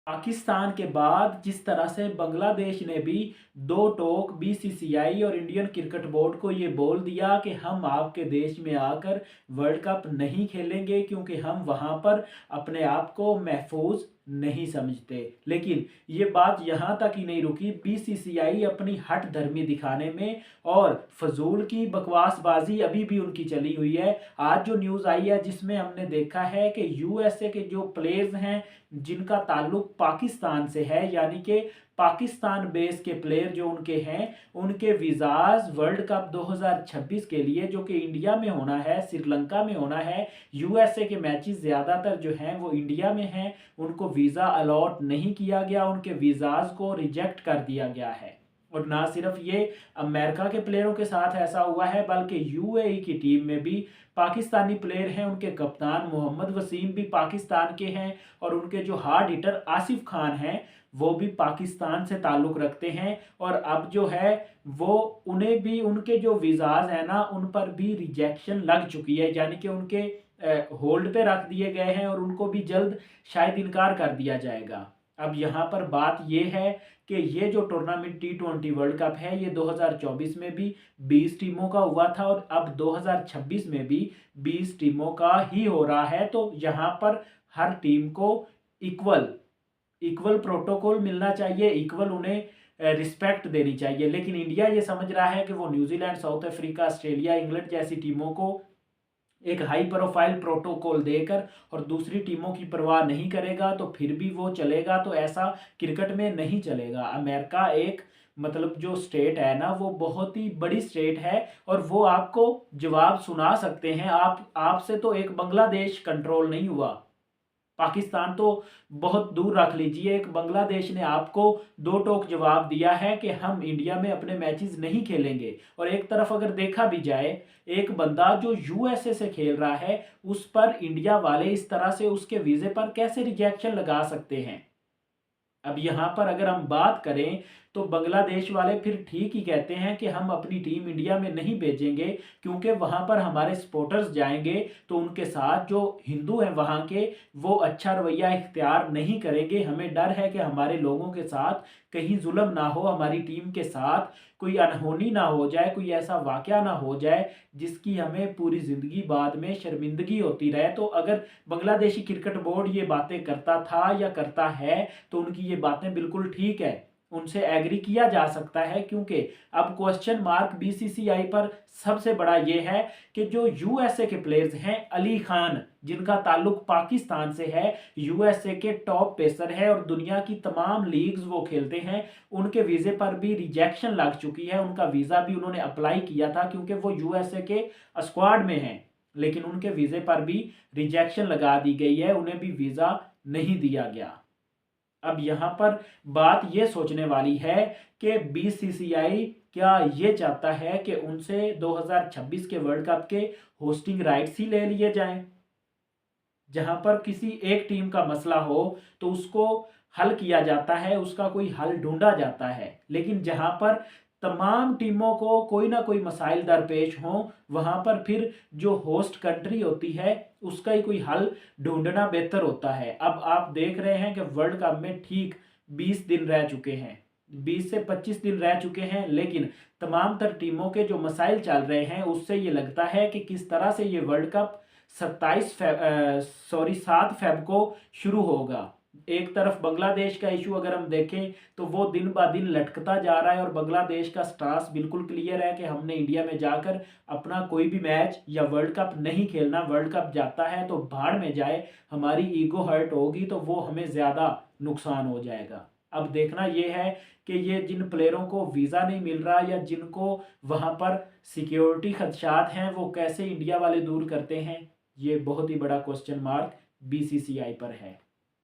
पाकिस्तान के बाद जिस तरह से बांग्लादेश ने भी दो टोक बीसीसीआई और इंडियन क्रिकेट बोर्ड को ये बोल दिया कि हम आपके देश में आकर वर्ल्ड कप नहीं खेलेंगे क्योंकि हम वहाँ पर अपने आप को महफूज नहीं समझते। लेकिन ये बात यहाँ तक ही नहीं रुकी, बीसीसीआई अपनी हठ धर्मी दिखाने में और फजूल की बकवासबाजी अभी भी उनकी चली हुई है। आज जो न्यूज़ आई है जिसमें हमने देखा है कि यूएसए के जो प्लेयर्स हैं जिनका ताल्लुक पाकिस्तान से है, यानी कि पाकिस्तान बेस के प्लेयर जो उनके हैं, उनके वीज़ाज वर्ल्ड कप 2026 के लिए जो कि इंडिया में होना है, श्रीलंका में होना है, यूएसए के मैचेस ज़्यादातर जो हैं वो इंडिया में हैं, उनको वीज़ा अलॉट नहीं किया गया, उनके वीज़ाज को रिजेक्ट कर दिया गया है। और ना सिर्फ ये अमेरिका के प्लेयरों के साथ ऐसा हुआ है बल्कि यूएई की टीम में भी पाकिस्तानी प्लेयर हैं, उनके कप्तान मोहम्मद वसीम भी पाकिस्तान के हैं और उनके जो हार्ड हिटर आसिफ खान हैं वो भी पाकिस्तान से ताल्लुक़ रखते हैं। और अब जो है वो उन्हें भी उनके जो वीज़ाज हैं ना उन पर भी रिजेक्शन लग चुकी है, यानी कि उनके होल्ड पे रख दिए गए हैं और उनको भी जल्द शायद इनकार कर दिया जाएगा। अब यहाँ पर बात ये है कि ये जो टूर्नामेंट T20 वर्ल्ड कप है ये 2024 में भी 20 टीमों का हुआ था और अब 2026 में भी 20 टीमों का ही हो रहा है। तो यहाँ पर हर टीम को इक्वल इक्वल प्रोटोकॉल मिलना चाहिए, इक्वल उन्हें रिस्पेक्ट देनी चाहिए। लेकिन इंडिया ये समझ रहा है कि वो New Zealand, south Africa, Australia, England जैसी टीमों को एक हाई प्रोफाइल प्रोटोकॉल देकर और दूसरी टीमों की परवाह नहीं करेगा तो फिर भी वो चलेगा। तो ऐसा क्रिकेट में नहीं चलेगा। अमेरिका एक मतलब जो स्टेट है ना वो बहुत ही बड़ी स्टेट है और वो आपको जवाब सुना सकते हैं। आपसे तो एक बांग्लादेश कंट्रोल नहीं हुआ, पाकिस्तान तो बहुत दूर रख लीजिए, एक बांग्लादेश ने आपको दो टोक जवाब दिया है कि हम इंडिया में अपने मैचेस नहीं खेलेंगे। और एक तरफ अगर देखा भी जाए, एक बंदा जो यूएसए से खेल रहा है उस पर इंडिया वाले इस तरह से उसके वीज़े पर कैसे रिजेक्शन लगा सकते हैं। अब यहाँ पर अगर हम बात करें तो बांग्लादेश वाले फिर ठीक ही कहते हैं कि हम अपनी टीम इंडिया में नहीं भेजेंगे क्योंकि वहाँ पर हमारे सपोर्टर्स जाएंगे तो उनके साथ जो हिंदू हैं वहाँ के वो अच्छा रवैया इख्तियार नहीं करेंगे। हमें डर है कि हमारे लोगों के साथ कहीं जुल्म ना हो, हमारी टीम के साथ कोई अनहोनी ना हो जाए, कोई ऐसा वाक़या ना हो जाए जिसकी हमें पूरी ज़िंदगी बाद में शर्मिंदगी होती रहे। तो अगर बांग्लादेशी क्रिकेट बोर्ड ये बातें करता था या करता है तो उनकी ये बातें बिल्कुल ठीक है, उनसे एग्री किया जा सकता है। क्योंकि अब क्वेश्चन मार्क बीसीसीआई पर सबसे बड़ा ये है कि जो यूएसए के प्लेयर्स हैं, अली खान जिनका ताल्लुक पाकिस्तान से है, यूएसए के टॉप पेसर है और दुनिया की तमाम लीग्स वो खेलते हैं, उनके वीज़े पर भी रिजेक्शन लग चुकी है। उनका वीज़ा भी उन्होंने अप्लाई किया था क्योंकि वो यूएसए के स्क्वाड में हैं, लेकिन उनके वीज़े पर भी रिजेक्शन लगा दी गई है, उन्हें भी वीज़ा नहीं दिया गया। अब यहाँ पर बात ये सोचने वाली है कि बीसीसीआई क्या ये चाहता है कि उनसे 2026 के वर्ल्ड कप के होस्टिंग राइट्स ही ले लिए जाएं। जहां पर किसी एक टीम का मसला हो तो उसको हल किया जाता है, उसका कोई हल ढूंढा जाता है। लेकिन जहां पर तमाम टीमों को कोई ना कोई मसाइल दरपेश हों वहां पर फिर जो होस्ट कंट्री होती है उसका ही कोई हल ढूंढना बेहतर होता है। अब आप देख रहे हैं कि वर्ल्ड कप में ठीक 20 दिन रह चुके हैं, 20 से 25 दिन रह चुके हैं, लेकिन तमाम तर टीमों के जो मसाइल चल रहे हैं उससे ये लगता है कि किस तरह से ये वर्ल्ड कप 7 फेब को शुरू होगा। एक तरफ बांग्लादेश का इशू अगर हम देखें तो वो दिन ब दिन लटकता जा रहा है और बांग्लादेश का स्टांस बिल्कुल क्लियर है कि हमने इंडिया में जाकर अपना कोई भी मैच या वर्ल्ड कप नहीं खेलना। वर्ल्ड कप जाता है तो भाड़ में जाए, हमारी ईगो हर्ट होगी तो वो हमें ज़्यादा नुकसान हो जाएगा। अब देखना ये है कि ये जिन प्लेयरों को वीज़ा नहीं मिल रहा या जिनको वहाँ पर सिक्योरिटी खदशात हैं वो कैसे इंडिया वाले दूर करते हैं, ये बहुत ही बड़ा क्वेश्चन मार्क बीसीसीआई पर है।